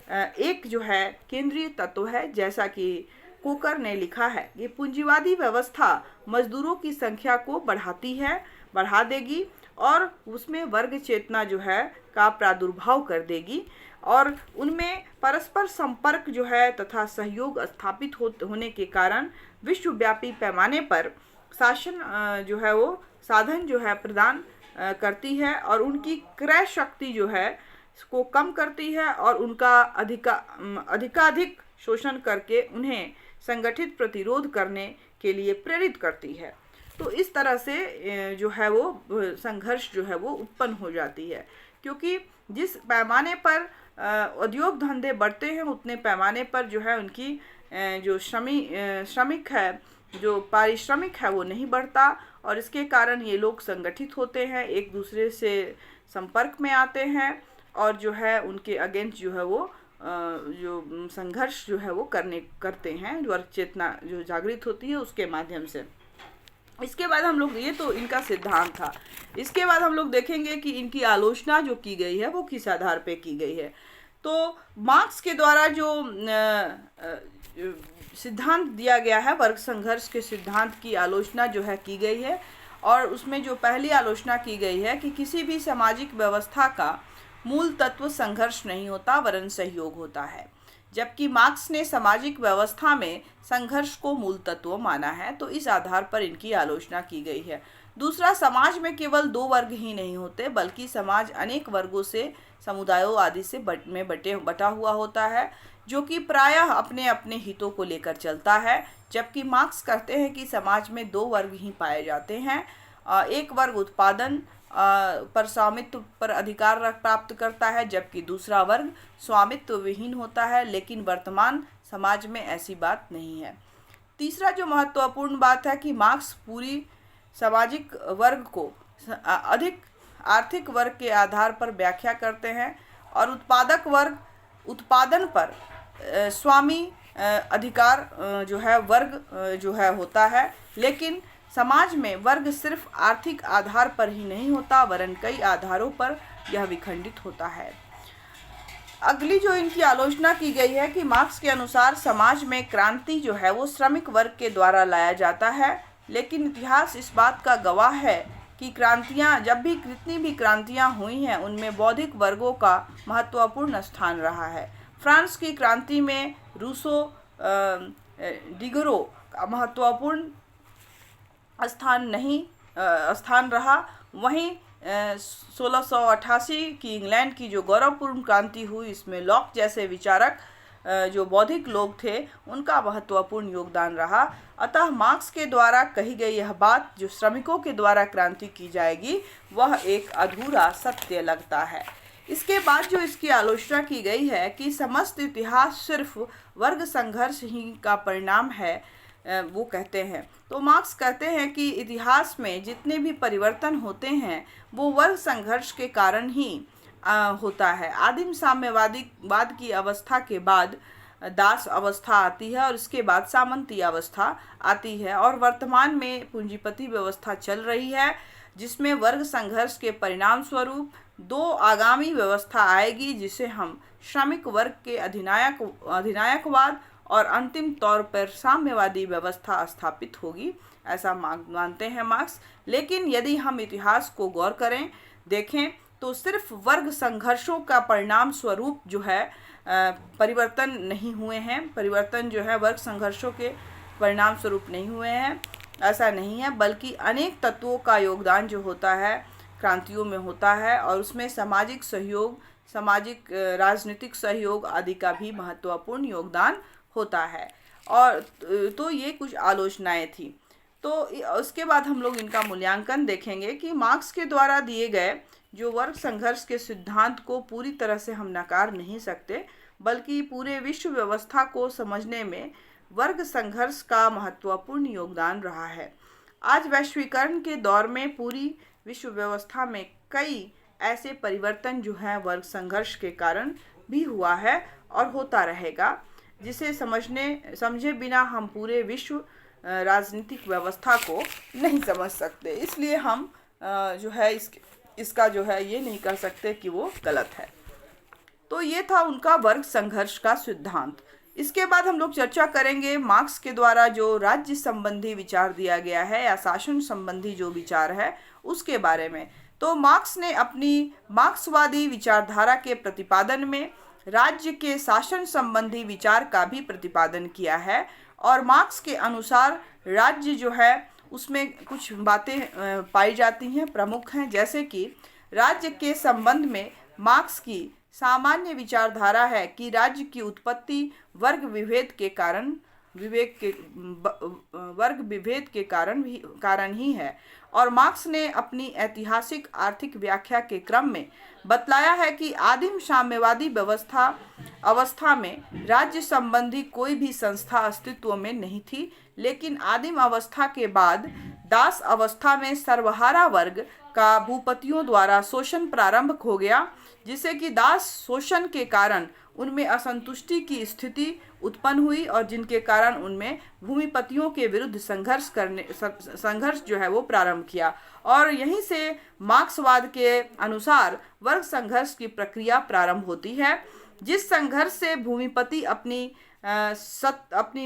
एक जो है केंद्रीय तत्व है। जैसा कि कोकर ने लिखा है, ये पूंजीवादी व्यवस्था मजदूरों की संख्या को बढ़ा देगी और उसमें वर्ग चेतना जो है का प्रादुर्भाव कर देगी और उनमें परस्पर संपर्क जो है तथा सहयोग स्थापित होने के कारण विश्वव्यापी पैमाने पर शासन जो है वो साधन जो है प्रदान करती है और उनकी क्रय शक्ति जो है को कम करती है और उनका अधिकाधिक शोषण करके उन्हें संगठित प्रतिरोध करने के लिए प्रेरित करती है। तो इस तरह से जो है वो संघर्ष जो है वो उत्पन्न हो जाती है, क्योंकि जिस पैमाने पर उद्योग धंधे बढ़ते हैं उतने पैमाने पर जो है उनकी जो श्रमिक है, जो पारिश्रमिक है वो नहीं बढ़ता और इसके कारण ये लोग संगठित होते हैं, एक दूसरे से संपर्क में आते हैं और जो है उनके अगेंस्ट जो है वो जो संघर्ष जो है वो करते हैं, वर्ग चेतना जो जागृत होती है उसके माध्यम से। इसके बाद हम लोग, ये तो इनका सिद्धांत था, इसके बाद हम लोग देखेंगे कि इनकी आलोचना जो की गई है वो किस आधार पे की गई है। तो मार्क्स के द्वारा जो सिद्धांत दिया गया है, वर्ग संघर्ष के सिद्धांत की आलोचना जो है की गई है और उसमें जो पहली आलोचना की गई है कि किसी भी सामाजिक व्यवस्था का मूल तत्व संघर्ष नहीं होता वरन सहयोग होता है। जबकि मार्क्स ने सामाजिक व्यवस्था में संघर्ष को मूल तत्व माना है, तो इस आधार पर इनकी आलोचना की गई है। दूसरा, समाज में केवल दो वर्ग ही नहीं होते, बल्कि समाज अनेक वर्गों से, समुदायों आदि से बटा हुआ होता है, जो कि प्रायः अपने अपने हितों को लेकर चलता है। जबकि मार्क्स कहते हैं कि समाज में दो वर्ग ही पाए जाते हैं। एक वर्ग उत्पादन पर स्वामित्व पर अधिकार प्राप्त करता है, जबकि दूसरा वर्ग स्वामित्व विहीन होता है। लेकिन वर्तमान समाज में ऐसी बात नहीं है। तीसरा जो महत्वपूर्ण बात है कि मार्क्स पूरी सामाजिक वर्ग को अधिक आर्थिक वर्ग के आधार पर व्याख्या करते हैं और उत्पादक वर्ग उत्पादन पर स्वामी अधिकार जो है वर्ग जो है होता है। लेकिन समाज में वर्ग सिर्फ आर्थिक आधार पर ही नहीं होता वरन कई आधारों पर यह विखंडित होता है। अगली जो इनकी आलोचना की गई है कि मार्क्स के अनुसार समाज में क्रांति जो है वो श्रमिक वर्ग के द्वारा लाया जाता है। लेकिन इतिहास इस बात का गवाह है कि क्रांतियाँ जितनी भी क्रांतियाँ हुई हैं उनमें बौद्धिक वर्गों का महत्वपूर्ण स्थान रहा है। फ्रांस की क्रांति में रूसो डिगरो का महत्वपूर्ण स्थान रहा। वहीं 1688 की इंग्लैंड की जो गौरवपूर्ण क्रांति हुई, इसमें लॉक जैसे विचारक जो बौद्धिक लोग थे उनका महत्वपूर्ण योगदान रहा। अतः मार्क्स के द्वारा कही गई यह बात जो श्रमिकों के द्वारा क्रांति की जाएगी वह एक अधूरा सत्य लगता है। इसके बाद जो इसकी आलोचना की गई है कि समस्त इतिहास सिर्फ वर्ग संघर्ष ही का परिणाम है, वो कहते हैं। तो मार्क्स कहते हैं कि इतिहास में जितने भी परिवर्तन होते हैं वो वर्ग संघर्ष के कारण ही होता है। आदिम साम्यवाद की अवस्था के बाद दास अवस्था आती है और इसके बाद सामंती अवस्था आती है और वर्तमान में पूंजीपति व्यवस्था चल रही है, जिसमें वर्ग संघर्ष के परिणाम स्वरूप दो आगामी व्यवस्था आएगी, जिसे हम श्रमिक वर्ग के अधिनायकवाद और अंतिम तौर पर साम्यवादी व्यवस्था स्थापित होगी, ऐसा मानते हैं मार्क्स। लेकिन यदि हम इतिहास को गौर करें, देखें, तो सिर्फ वर्ग संघर्षों का परिणाम स्वरूप जो है परिवर्तन नहीं हुए हैं। परिवर्तन जो है वर्ग संघर्षों के परिणाम स्वरूप नहीं हुए हैं, ऐसा नहीं है, बल्कि अनेक तत्वों का योगदान जो होता है क्रांतियों में होता है और उसमें सामाजिक सहयोग, सामाजिक राजनीतिक सहयोग आदि का भी महत्वपूर्ण योगदान होता है। और तो ये कुछ आलोचनाएं थी। तो उसके बाद हम लोग इनका मूल्यांकन देखेंगे कि मार्क्स के द्वारा दिए गए जो वर्ग संघर्ष के सिद्धांत को पूरी तरह से हम नकार नहीं सकते, बल्कि पूरे विश्व व्यवस्था को समझने में वर्ग संघर्ष का महत्वपूर्ण योगदान रहा है। आज वैश्वीकरण के दौर में पूरी विश्व व्यवस्था में कई ऐसे परिवर्तन जो हैं वर्ग संघर्ष के कारण भी हुआ है और होता रहेगा, जिसे समझे बिना हम पूरे विश्व राजनीतिक व्यवस्था को नहीं समझ सकते। इसलिए हम जो है इसका जो है ये नहीं कह सकते कि वो गलत है। तो ये था उनका वर्ग संघर्ष का सिद्धांत। इसके बाद हम लोग चर्चा करेंगे मार्क्स के द्वारा जो राज्य संबंधी विचार दिया गया है या शासन संबंधी जो विचार है उसके बारे में। तो मार्क्स ने अपनी मार्क्सवादी विचारधारा के प्रतिपादन में राज्य के शासन संबंधी विचार का भी प्रतिपादन किया है और मार्क्स के अनुसार राज्य जो है उसमें कुछ बातें पाई जाती हैं, प्रमुख हैं, जैसे कि राज्य के संबंध में मार्क्स की सामान्य विचारधारा है कि राज्य की उत्पत्ति वर्ग विभेद के कारण ही है और मार्क्स ने अपनी ऐतिहासिक आर्थिक व्याख्या के क्रम में बतलाया है कि आदिम साम्यवादी अवस्था में राज्य संबंधी कोई भी संस्था अस्तित्व में नहीं थी, लेकिन आदिम अवस्था के बाद दास अवस्था में सर्वहारा वर्ग का भूपतियों द्वारा शोषण प्रारंभ हो गया, जिससे कि दास शोषण के कारण उनमें असंतुष्टि की स्थिति उत्पन्न हुई और जिनके कारण उनमें भूमिपतियों के विरुद्ध संघर्ष जो है वो प्रारंभ किया। और यहीं से मार्क्सवाद के अनुसार वर्ग संघर्ष की प्रक्रिया प्रारंभ होती है, जिस संघर्ष से भूमिपति अपनी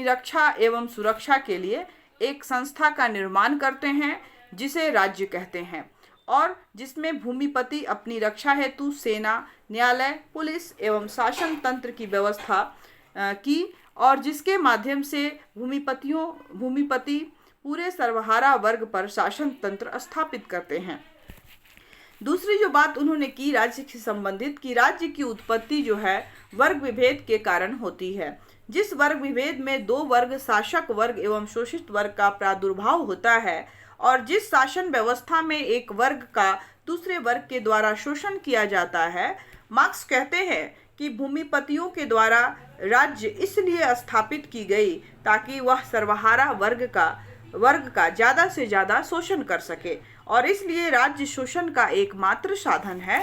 रक्षा एवं सुरक्षा के लिए एक संस्था का निर्माण करते हैं जिसे राज्य कहते हैं और जिसमें भूमिपति अपनी रक्षा हेतु सेना, न्यायालय, पुलिस एवं शासन तंत्र की व्यवस्था की, और जिसके माध्यम से भूमिपति पूरे सर्वहारा वर्ग पर शासन तंत्र स्थापित करते हैं। दूसरी जो बात उन्होंने की राज्य से संबंधित, कि राज्य की उत्पत्ति जो है वर्ग विभेद के कारण होती है। जिस वर्ग विभेद में दो वर्ग, शासक वर्ग एवं शोषित वर्ग का प्रादुर्भाव होता है, और जिस शासन व्यवस्था में एक वर्ग का दूसरे वर्ग के द्वारा शोषण किया जाता है, मार्क्स कहते हैं कि भूमिपतियों के द्वारा राज्य इसलिए स्थापित की गई ताकि वह सर्वहारा वर्ग का ज़्यादा से ज़्यादा शोषण कर सके, और इसलिए राज्य शोषण का एकमात्र साधन है,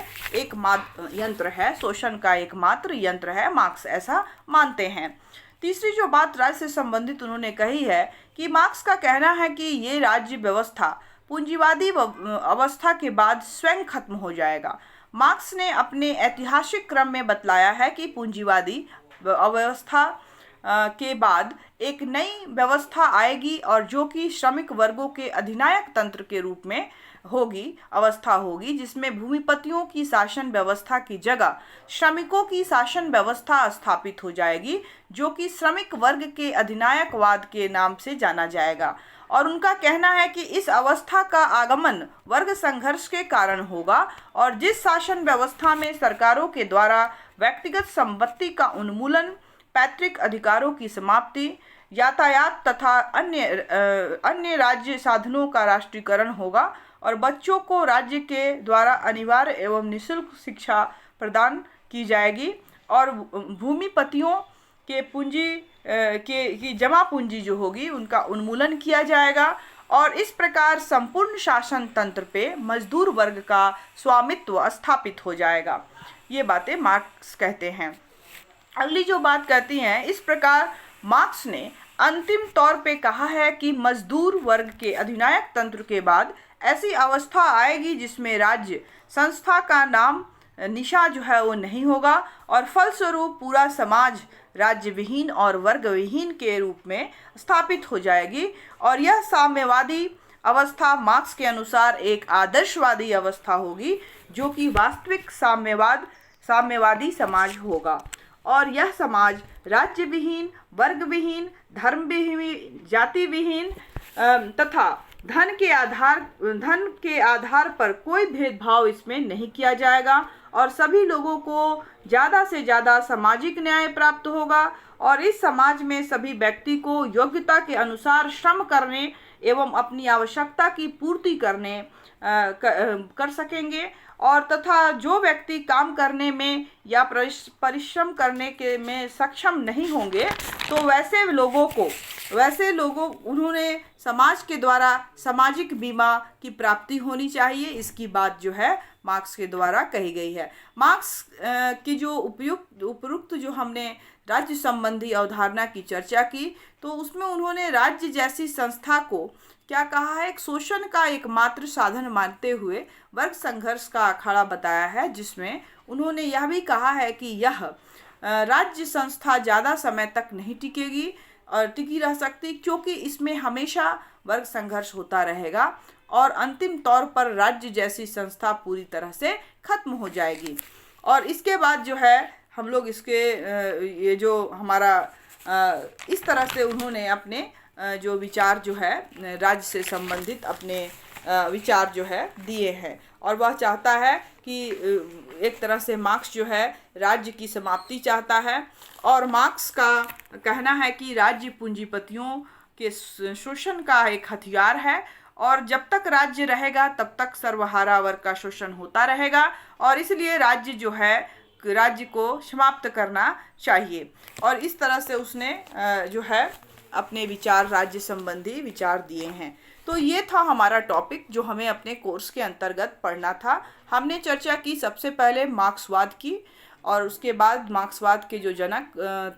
यंत्र है, शोषण का एकमात्र यंत्र है। मार्क्स ऐसा मानते हैं। तीसरी जो बात राज्य से संबंधित उन्होंने कही है कि मार्क्स का कहना है कि ये राज्य व्यवस्था पूंजीवादी अवस्था के बाद स्वयं खत्म हो जाएगा। मार्क्स ने अपने ऐतिहासिक क्रम में बतलाया है कि पूंजीवादी अवस्था के बाद एक नई व्यवस्था आएगी, और जो कि श्रमिक वर्गों के अधिनायक तंत्र के रूप में अवस्था होगी, जिसमें भूमिपतियों की शासन व्यवस्था की जगह श्रमिकों की शासन व्यवस्था स्थापित हो जाएगी, जो कि श्रमिक वर्ग के अधिनायकवाद के नाम से जाना जाएगा। और उनका कहना है कि इस अवस्था का आगमन वर्ग संघर्ष के कारण होगा, और जिस शासन व्यवस्था में सरकारों के द्वारा व्यक्तिगत संपत्ति का उन्मूलन, पैतृक अधिकारों की समाप्ति, यातायात तथा अन्य राज्य साधनों का राष्ट्रीयकरण होगा, और बच्चों को राज्य के द्वारा अनिवार्य एवं निःशुल्क शिक्षा प्रदान की जाएगी, और भूमिपतियों के की जमा पूंजी जो होगी उनका उन्मूलन किया जाएगा, और इस प्रकार संपूर्ण शासन तंत्र पे मजदूर वर्ग का स्वामित्व स्थापित हो जाएगा। ये बातें मार्क्स कहते हैं। अगली जो बात कहती हैं, इस प्रकार मार्क्स ने अंतिम तौर पे कहा है कि मजदूर वर्ग के अधिनायक तंत्र के बाद ऐसी अवस्था आएगी जिसमें राज्य संस्था का नाम निशा जो है वो नहीं होगा, और फलस्वरूप पूरा समाज राज्य विहीन और वर्ग विहीन के रूप में स्थापित हो जाएगी, और यह साम्यवादी अवस्था मार्क्स के अनुसार एक आदर्शवादी अवस्था होगी, जो कि वास्तविक साम्यवादी समाज होगा, और यह समाज राज्य विहीन, वर्ग विहीन, धर्म विहीन, जाति विहीन तथा धन के आधार पर कोई भेदभाव इसमें नहीं किया जाएगा, और सभी लोगों को ज़्यादा से ज़्यादा सामाजिक न्याय प्राप्त होगा, और इस समाज में सभी व्यक्ति को योग्यता के अनुसार श्रम करने एवं अपनी आवश्यकता की पूर्ति कर सकेंगे, और तथा जो व्यक्ति काम करने में या परिश्रम करने के में सक्षम नहीं होंगे, तो वैसे लोगों उन्होंने समाज के द्वारा सामाजिक बीमा की प्राप्ति होनी चाहिए। इसकी बात जो है मार्क्स के द्वारा कही गई है। मार्क्स की जो उपयुक्त जो हमने राज्य संबंधी अवधारणा की चर्चा की, तो उसमें उन्होंने राज्य जैसी संस्था को क्या कहा है, एक शोषण का एकमात्र साधन मानते हुए वर्ग संघर्ष का अखाड़ा बताया है, जिसमें उन्होंने यह भी कहा है कि यह राज्य संस्था ज़्यादा समय तक नहीं टिकेगी और टिकी रह सकती, क्योंकि इसमें हमेशा वर्ग संघर्ष होता रहेगा, और अंतिम तौर पर राज्य जैसी संस्था पूरी तरह से खत्म हो जाएगी। और इसके बाद जो है हम लोग इसके ये जो हमारा इस तरह से उन्होंने अपने जो विचार जो है राज्य से संबंधित अपने विचार जो है दिए हैं, और वह चाहता है कि एक तरह से मार्क्स जो है राज्य की समाप्ति चाहता है, और मार्क्स का कहना है कि राज्य पूंजीपतियों के शोषण का एक हथियार है, और जब तक राज्य रहेगा तब तक सर्वहारा वर्ग का शोषण होता रहेगा, और इसलिए राज्य को समाप्त करना चाहिए। और इस तरह से उसने जो है अपने विचार राज्य संबंधी विचार दिए हैं। तो ये था हमारा टॉपिक जो हमें अपने कोर्स के अंतर्गत पढ़ना था। हमने चर्चा की सबसे पहले मार्क्सवाद की, और उसके बाद मार्क्सवाद के जो जनक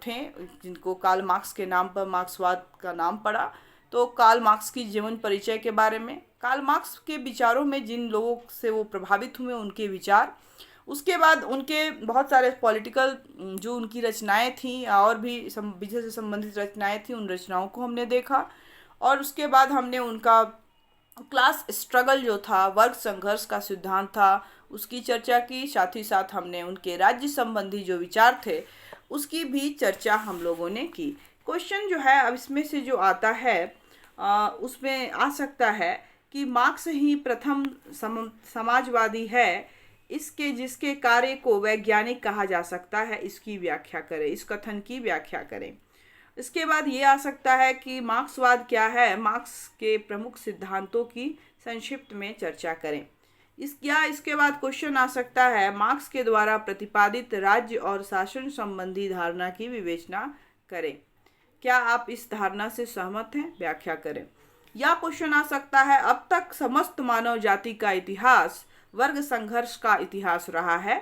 थे जिनको कार्ल मार्क्स के नाम पर मार्क्सवाद का नाम पड़ा, तो कार्ल मार्क्स की जीवन परिचय के बारे में, कार्ल मार्क्स के विचारों में जिन लोगों से वो प्रभावित हुए उनके विचार, उसके बाद उनके बहुत सारे पॉलिटिकल जो उनकी रचनाएं थीं और भी विषय से संबंधित रचनाएं थीं, उन रचनाओं को हमने देखा, और उसके बाद हमने उनका क्लास स्ट्रगल जो था, वर्ग संघर्ष का सिद्धांत था, उसकी चर्चा की। साथ ही साथ हमने उनके राज्य संबंधी जो विचार थे उसकी भी चर्चा हम लोगों ने की। क्वेश्चन जो है अब इसमें से जो आता है उसमें आ सकता है कि मार्क्स ही प्रथम समाजवादी है, इसके जिसके कार्य को वैज्ञानिक कहा जा सकता है, इसकी व्याख्या करें, इस कथन की व्याख्या करें। इसके बाद ये आ सकता है कि मार्क्सवाद क्या है, मार्क्स के प्रमुख सिद्धांतों की संक्षिप्त में चर्चा करें। इसके बाद क्वेश्चन आ सकता है मार्क्स के द्वारा प्रतिपादित राज्य और शासन संबंधी धारणा की विवेचना करें। क्या आप इस धारणा से सहमत हैं? व्याख्या करें। या क्वेश्चन आ सकता है अब तक समस्त मानव जाति का इतिहास वर्ग संघर्ष का इतिहास रहा है,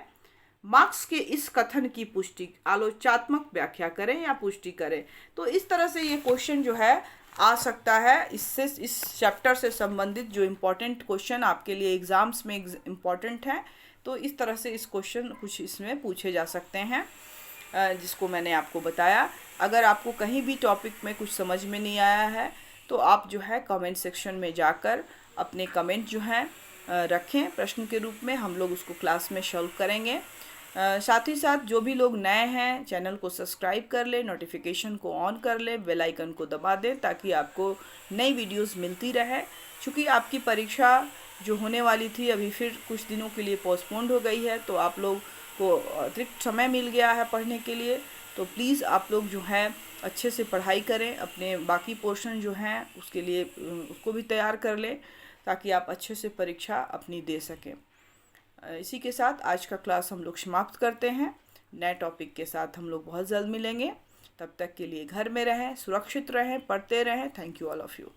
मार्क्स के इस कथन की पुष्टि, आलोचनात्मक व्याख्या करें या पुष्टि करें। तो इस तरह से ये क्वेश्चन जो है आ सकता है। इससे इस चैप्टर से संबंधित जो इम्पोर्टेंट क्वेश्चन आपके लिए एग्जाम्स में इम्पोर्टेंट है, तो इस तरह से इस क्वेश्चन कुछ इसमें पूछे जा सकते हैं जिसको मैंने आपको बताया। अगर आपको कहीं भी टॉपिक में कुछ समझ में नहीं आया है तो आप जो है कमेंट सेक्शन में जाकर अपने कमेंट जो हैं रखें प्रश्न के रूप में, हम लोग उसको क्लास में सॉल्व करेंगे। साथ ही साथ जो भी लोग नए हैं चैनल को सब्सक्राइब कर लें, नोटिफिकेशन को ऑन कर लें, बेल आइकन को दबा दें ताकि आपको नई वीडियोस मिलती रहे। क्योंकि आपकी परीक्षा जो होने वाली थी अभी फिर कुछ दिनों के लिए पोस्टपोन्ड हो गई है, तो आप लोग को अतिरिक्त समय मिल गया है पढ़ने के लिए। तो प्लीज़ आप लोग जो है अच्छे से पढ़ाई करें, अपने बाकी पोर्शन जो हैं उसके लिए उसको भी तैयार कर लें ताकि आप अच्छे से परीक्षा अपनी दे सकें। इसी के साथ आज का क्लास हम लोग समाप्त करते हैं। नए टॉपिक के साथ हम लोग बहुत जल्द मिलेंगे। तब तक के लिए घर में रहें, सुरक्षित रहें, पढ़ते रहें। Thank you all of you.